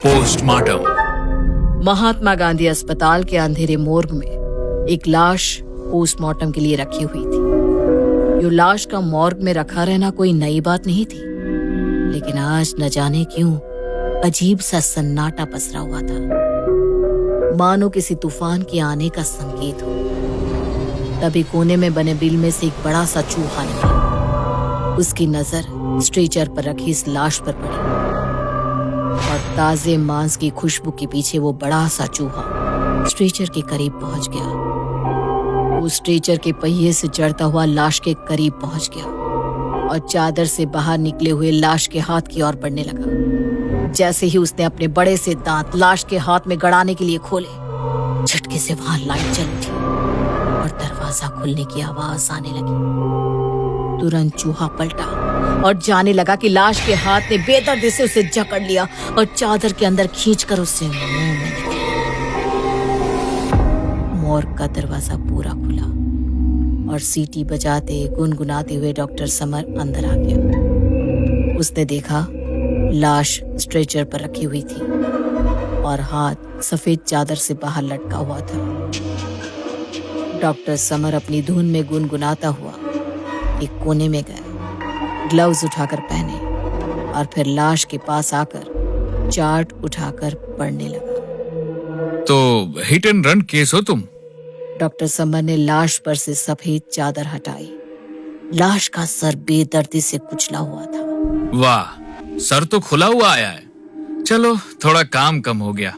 Postmortem. Mahatma Gandhi अस्पताल के अंधेरे मोर्ग में एक लाश पोस्टमार्टम के लिए रखी हुई थी। यो लाश का मॉर्ग में रखा रहना कोई नई बात नहीं थी, लेकिन आज न जाने क्यों अजीब सा सन्नाटा पसरा हुआ था, मानो किसी तूफान के आने का संकेत हो। तभी कोने में बने बिल में से एक बड़ा सा चूहा निकला। उसकी नजर स्ट्रेचर पर रखी इस लाश पर पड़ी और ताजे मांस की खुशबू के पीछे वो बड़ा सा चूहा स्ट्रेचर के करीब पहुंच गया। वो स्ट्रेचर के पहिए से चढ़ता हुआ लाश के करीब पहुंच गया और चादर से बाहर निकले हुए लाश के हाथ की ओर बढ़ने लगा। जैसे ही उसने अपने बड़े से दांत लाश के हाथ में गड़ाने के लिए खोले, झटके से वहां लाइट जल उठी और दरवाजा खुलने की आवाज आने लगी। तुरंत चूहा पलटा और जाने लगा कि लाश के हाथ ने बेदर्दी से उसे जकड़ लिया और चादर के अंदर खींचकर उससे मुंह में निकाला। मॉर्ग का दरवाजा पूरा खुला और सीटी बजाते गुनगुनाते हुए डॉक्टर समर अंदर आ गया। उसने देखा लाश स्ट्रेचर पर रखी हुई थी और हाथ सफेद चादर से बाहर लटका हुआ था। डॉक्टर समर अपनी धुन में गुनगुनाता हुआ एक कोने में गया, ग्लव्स उठाकर पहने और फिर लाश के पास आकर चार्ट उठाकर पढ़ने लगा। तो हिट एंड रन केस हो तुम? डॉक्टर समर ने लाश पर से सफेद चादर हटाई। लाश का सर बेदर्दी से कुचला हुआ था। वाह, सर तो खुला हुआ आया है। चलो, थोड़ा काम कम हो गया।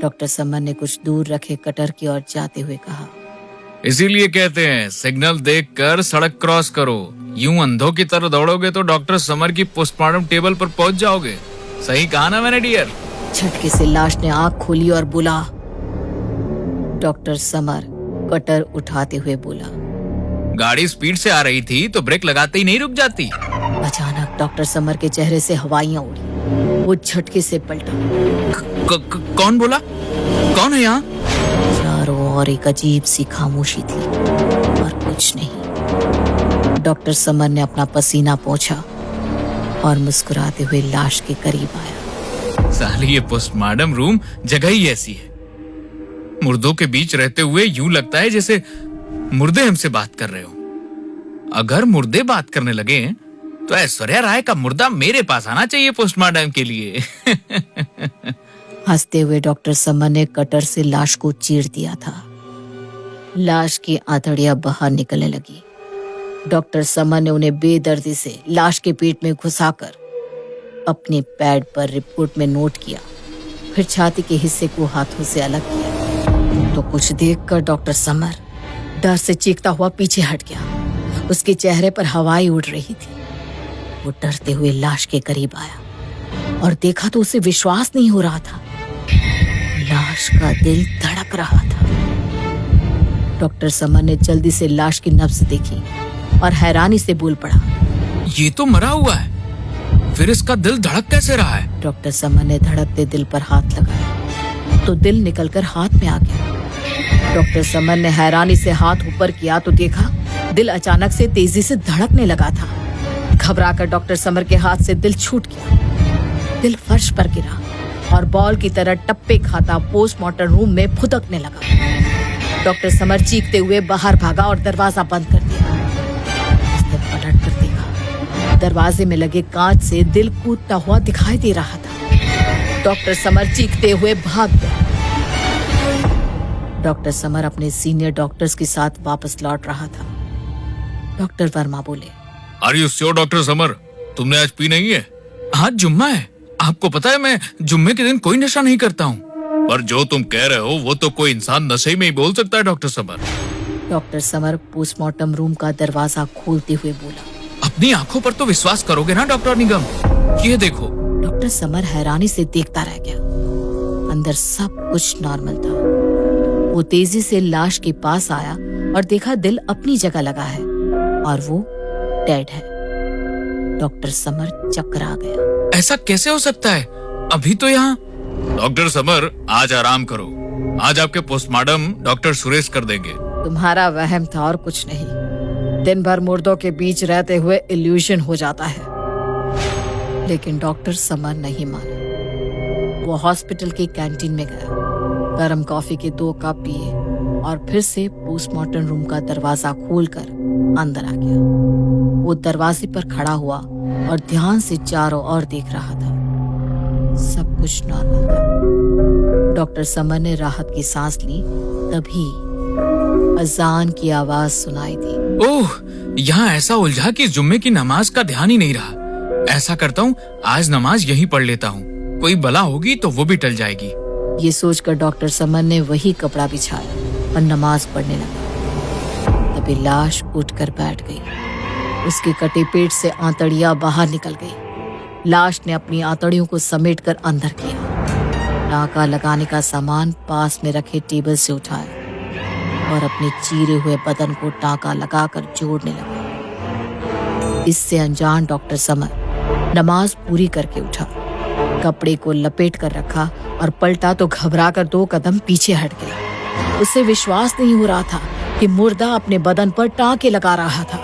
डॉक्टर समर ने कुछ दूर रखे कटर की ओर जाते हुए कहा, इसीलिए कहते हैं सिग्नल देखकर सड़क क्रॉस करो। यूं अंधों की तरह दौड़ोगे तो डॉक्टर समर की पोस्टमार्टम टेबल पर पहुंच जाओगे। सही कहा ना मैंने डियर? झटके से लाश ने आंख खोली और बोला। डॉक्टर समर कटर उठाते हुए बोला, गाड़ी स्पीड से आ रही थी तो ब्रेक लगाते ही नहीं रुक जाती। अचानक डॉक्टर समर के चेहरे से हवाइयां उड़ी। वो झटके से पलटा। कौन बोला? कौन है यहाँ? चारों ओर एक अजीब सी खामोशी थी और कुछ नहीं। डॉक्टर समर ने अपना पसीना पोंछा और मुस्कुराते हुए लाश के करीब आया। साली, ये पोस्टमार्टम रूम जगह ही ऐसी है। मुर्दों के बीच रहते हुए यूं लगता है जैसे मुर्दे हमसे बात कर रहे हो। अगर मुर्दे बात करने लगे तो ऐश्वर्या राय का मुर्दा मेरे पास आना चाहिए पोस्टमार्टम के लिए। हंसते हुए डॉक्टर समर ने कटर से लाश को चीर दिया था। लाश की आंतड़ियां बाहर निकलने लगी। डॉक्टर समर ने उन्हें बेदर्दी से लाश के पेट में घुसाकर अपने पैड पर रिपोर्ट में नोट किया, फिर छाती के हिस्से को हाथों से अलग किया। तो कुछ देखकर डॉक्टर समर डर से चीखता हुआ पीछे हट गया। उसके चेहरे पर हवाएं उड़ रही थी। वो डरते हुए लाश के करीब आया और देखा तो उसे विश्वास नहीं हो रहा था। लाश का दिल धड़क रहा था। डॉक्टर समर ने जल्दी से लाश की नब्ज देखी और हैरानी से बोल पड़ा, ये तो मरा हुआ है, फिर इसका दिल धड़क कैसे रहा है? डॉक्टर समर ने धड़कते दिल पर हाथ लगाया तो दिल निकलकर हाथ में आ गया। डॉक्टर समर ने हैरानी से हाथ ऊपर किया तो देखा दिल अचानक से तेजी से धड़कने लगा था। घबराकर डॉक्टर समर के हाथ से दिल छूट गया। दिल फर्श पर गिरा और बॉल की तरह टप्पे खाता पोस्टमार्टम रूम में फुदकने लगा। डॉक्टर समर चीखते हुए बाहर भागा और दरवाजा बंद कर दिया। उसने पलट कर देखा, दरवाजे में लगे कांच से दिल कूदता हुआ दिखाई दे रहा था। डॉक्टर समर चीखते हुए भाग गया। डॉक्टर समर अपने सीनियर डॉक्टर्स के साथ वापस लौट रहा था। डॉक्टर वर्मा बोले, are you sure doctor Samar, तुमने आज पी नहीं है? आज जुम्मा है, आपको पता है मैं जुम्मे के दिन कोई नशा नहीं करता हूँ। पर जो तुम कह रहे हो वो तो कोई इंसान नशे में ही बोल सकता है doctor summer. Doctor summer postmortem room का दरवाजा खोलते हुए बोला, अपनी आंखों पर तो विश्वास करोगे ना डॉक्टर निगम? ये देखो। डॉक्टर समर हैरानी से देखता रह गया। अंदर सब कुछ नॉर्मल था। वो तेजी से लाश के पास आया और देखा दिल अपनी जगह लगा है और वो डेड है। डॉक्टर समर चकरा गया। ऐसा कैसे हो सकता है? अभी तो यहाँ। डॉक्टर समर, आज आराम करो। आज आपके पोस्टमार्टम डॉक्टर सुरेश कर देंगे। तुम्हारा वहम था और कुछ नहीं। दिन भर मुर्दों के बीच रहते हुए इल्यूजन हो जाता है। लेकिन डॉक्टर समर नहीं माने। वो हॉस्पिटल के कैंटीन में गया, गर्म कॉफी के 2 कप पिए और फिर से पोस्टमार्टम रूम का दरवाजा खोलकर अंदर आ गया। वो दरवाजे पर खड़ा हुआ और ध्यान से चारों ओर देख रहा था। सब कुछ नॉर्मल था। डॉक्टर समर ने राहत की सांस ली, तभी अजान की आवाज सुनाई दी। ओह, यहाँ ऐसा उलझा कि जुम्मे की नमाज का ध्यान ही नहीं रहा। ऐसा करता हूँ, आज नमाज यहीं पढ़ लेता हूँ, कोई बला होगी तो वो भी टल जाएगी। ये सोचकर डॉक्टर समर ने वही कपड़ा बिछाया और नमाज पढ़ने लगा। तभी लाश उठकर बैठ गई। उसके कटे पेट से आंतड़ियां बाहर निकल गई। लाश ने अपनी आंतड़ियों को समेटकर अंदर किया, टाँका लगाने का सामान पास में रखे टेबल से उठाया और अपने चीरे हुए बदन को टाँका लगाकर जोड़ने लगा। इससे अनजान डॉक्टर समर नमाज पूरी करके उठा, कपड़े को लपेट कर रखा और पलटा तो घबराकर 2 कदम पीछे हट गया। उसे विश्वास नहीं हो रहा था कि मुर्दा अपने बदन पर टाँके लगा रहा था।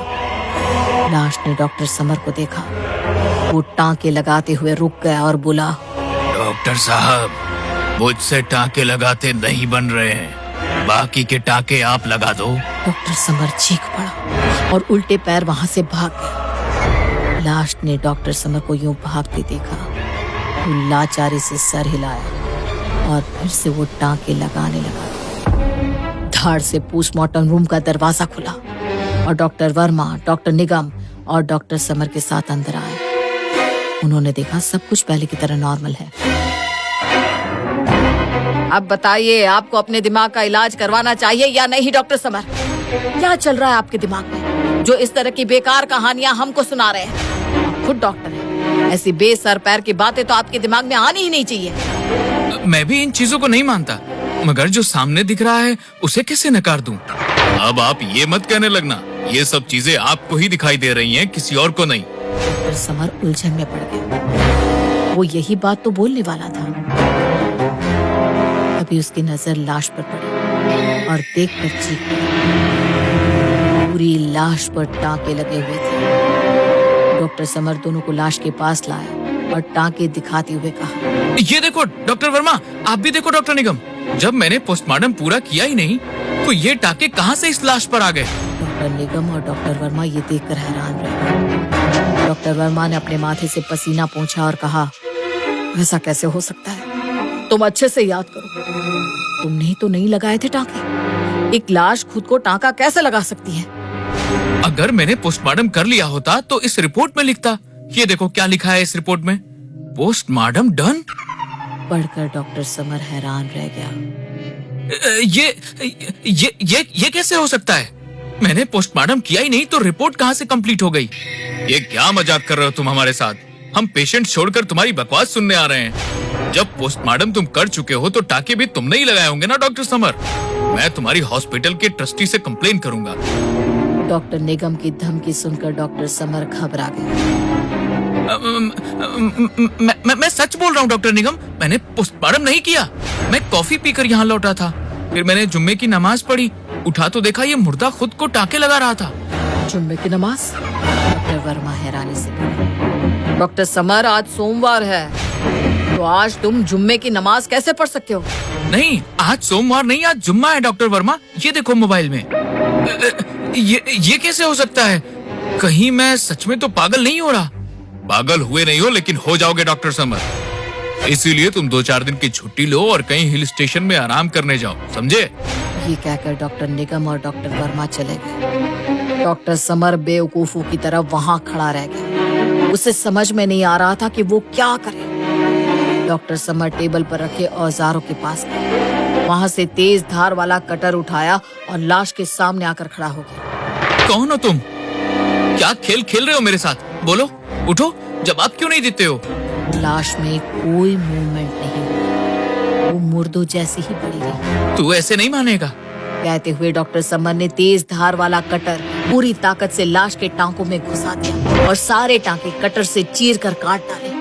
लाश ने डॉक्टर समर को देखा। वो टाँके लगाते हुए रुक गया और बोला, डॉक्टर साहब, मुझसे टाँके लगाते नहीं बन रहे हैं, बाकी के टाँके आप लगा दो। डॉक्टर समर चीख पड़ा और उल्टे पैर वहां से भाग गया। लाश ने डॉक्टर समर को यूं भागते देखा। वो लाचारी से सर हिलाया और फिर से वो टाँके लगाने लगा। धाड़ से पोस्टमार्टम रूम का दरवाजा खुला और डॉक्टर वर्मा, डॉक्टर निगम और डॉक्टर समर के साथ अंदर आए। उन्होंने देखा सब कुछ पहले की तरह नॉर्मल है। अब बताइए, आपको अपने दिमाग का इलाज करवाना चाहिए या नहीं डॉक्टर समर? क्या चल रहा है आपके दिमाग में जो इस तरह की बेकार कहानियां हमको सुना रहे हैं? आप खुद डॉक्टर हैं, ऐसी बेसर पैर की बातें तो आपके दिमाग में आनी ही नहीं चाहिए। मैं भी इन चीजों को नहीं मानता, मगर जो सामने दिख रहा है उसे कैसे नकार दूं? अब आप ये मत कहने लगना, ये सब चीजें आपको ही दिखाई दे रही हैं, किसी और को नहीं। डॉक्टर समर उलझन में पड़ गया। वो यही बात तो बोलने वाला था। अभी उसकी नजर लाश पर पड़ी और देखकर चीख पड़ा। पूरी लाश पर टाँके लगे हुए थे। डॉक्टर समर दोनों को लाश के पास लाया और टाँके दिखाते हुए कहा, ये देखो डॉक्टर वर्मा, आप भी देखो डॉक्टर निगम, जब मैंने पोस्टमार्टम पूरा किया ही नहीं तो ये टाँके कहाँ से इस लाश पर आ गए? डॉक्टर निगम और डॉक्टर वर्मा ये देखकर हैरान रह गए। डॉक्टर वर्मा ने अपने माथे से पसीना पोंछा और कहा, ऐसा कैसे हो सकता है? तुम अच्छे से याद करो, तुमने तो नहीं लगाए थे टाँके। एक लाश खुद को टाँका कैसे लगा सकती है? अगर मैंने पोस्टमार्टम कर लिया होता तो इस रिपोर्ट में लिखता। ये देखो क्या लिखा है इस रिपोर्ट में, पोस्टमार्टम डन। पढ़कर डॉक्टर समर हैरान रह गया। ये कैसे हो सकता है? मैंने पोस्टमार्टम किया ही नहीं तो रिपोर्ट कहाँ से कंप्लीट हो गई? ये क्या मजाक कर रहे हो तुम हमारे साथ? हम पेशेंट छोड़कर तुम्हारी बकवास सुनने आ रहे हैं। जब पोस्टमार्टम तुम कर चुके हो तो टाँके भी तुमने ही लगाए होंगे ना डॉक्टर समर। मैं तुम्हारी हॉस्पिटल के ट्रस्टी से कंप्लेन करूंगा। डॉक्टर निगम की धमकी सुनकर डॉक्टर समर घबरा गया। मैं सच बोल रहा हूँ डॉक्टर निगम, मैंने पोस्टमार्टम नहीं किया। मैं कॉफी पीकर यहाँ लौटा था, फिर मैंने जुम्मे की नमाज पढ़ी, उठा तो देखा ये मुर्दा खुद को टाँके लगा रहा था। जुम्मे की नमाज? डॉक्टर वर्मा हैरानी से बोले। डॉक्टर समर, आज सोमवार है, तो आज तुम जुम्मे की नमाज कैसे पढ़ सकते हो? नहीं, आज सोमवार नहीं, आज जुम्मा है डॉक्टर वर्मा। ये देखो मोबाइल में। ये कैसे हो सकता है? कहीं मैं सच में तो पागल नहीं हो रहा? पागल हुए नहीं हो, लेकिन हो जाओगे डॉक्टर समर। इसीलिए तुम 2-4 दिन की छुट्टी लो और कहीं हिल स्टेशन में आराम करने जाओ, समझे? ये कहकर डॉक्टर निगम और डॉक्टर वर्मा चले गए। डॉक्टर समर बेवकूफों की तरह वहां खड़ा रह गया। उसे समझ में नहीं आ रहा था कि वो क्या करे। डॉक्टर समर टेबल पर रखे औजारों के पास गए, वहां से तेज धार वाला कटर उठाया और लाश के सामने आकर खड़ा हो गया। कौन हो तुम? क्या खेल खेल रहे हो मेरे साथ? बोलो, उठो, जवाब क्यों नहीं देते हो? लाश में कोई मूवमेंट नहीं हुई, वो मुर्दों जैसी ही पड़ी रही। तू ऐसे नहीं मानेगा। कहते हुए डॉक्टर समर ने तेज धार वाला कटर पूरी ताकत से लाश के टांकों में घुसा दिया और सारे टांके कटर से चीर कर काट डाले।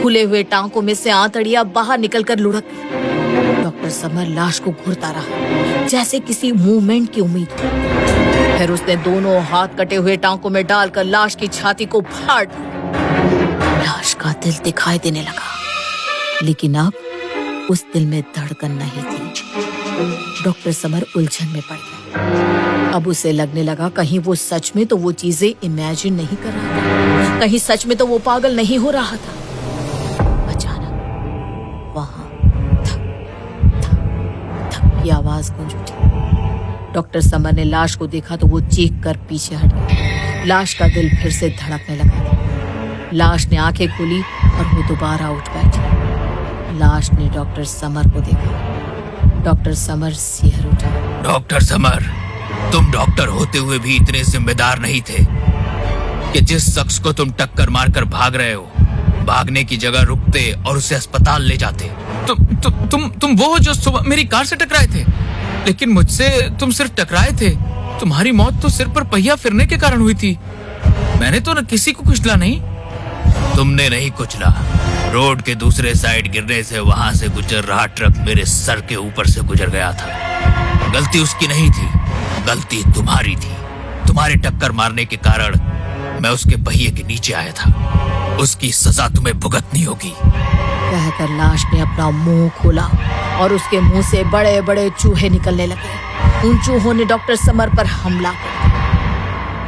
खुले हुए टांकों में से आंतड़ियां बाहर निकलकर लुढ़क गई। डॉक्टर समर लाश को घूरता रहा, जैसे किसी मूवमेंट की उम्मीद हो। फिर उसने दोनों हाथ कटे हुए टांकों में डालकर लाश की छाती को फाड़ दिया। लाश का दिल दिखाई देने लगा, लेकिन अब उस दिल में धड़कन नहीं थी। डॉक्टर समर उलझन में पड़ गया। अब उसे लगने लगा कहीं वो सच में तो वो चीजें इमेजिन नहीं कर रहा था, कहीं सच में तो वो पागल नहीं हो रहा था। अचानक वहां थक थक थक की आवाज गूंज उठी। डॉक्टर समर ने लाश को देखा तो वो चीख कर पीछे हट गया। लाश का दिल फिर से धड़कने लगा। लाश ने आंखें खोली और वो दोबारा उठ बैठी। लाश ने डॉक्टर समर को देखा। डॉक्टर समर सिहर उठा। डॉक्टर समर, तुम डॉक्टर होते हुए भी इतने जिम्मेदार नहीं थे कि जिस शख्स को तुम टक्कर मारकर भाग रहे हो, भागने की जगह रुकते और उसे अस्पताल ले जाते। तुम वो हो जो सुबह मेरी कार से टकराए थे, लेकिन मुझसे तुम सिर्फ टकराए थे। तुम्हारी मौत तो सिर पर पहिया फिरने के कारण हुई थी। मैंने तो न किसी को कुचला नहीं। तुमने नहीं कुचला। रोड के दूसरे साइड गिरने से वहां से गुजर रहा ट्रक मेरे सर के ऊपर से गुजर गया था। गलती उसकी नहीं थी, गलती तुम्हारी थी। तुम्हारे टक्कर मारने के कारण मैं उसके पहिए के नीचे आया था। उसकी सजा तुम्हें भुगतनी होगी। कहकर लाश ने अपना मुंह खोला और उसके मुंह से बड़े बड़े चूहे निकलने लगे। उन चूहों ने डॉक्टर समर पर हमला किया।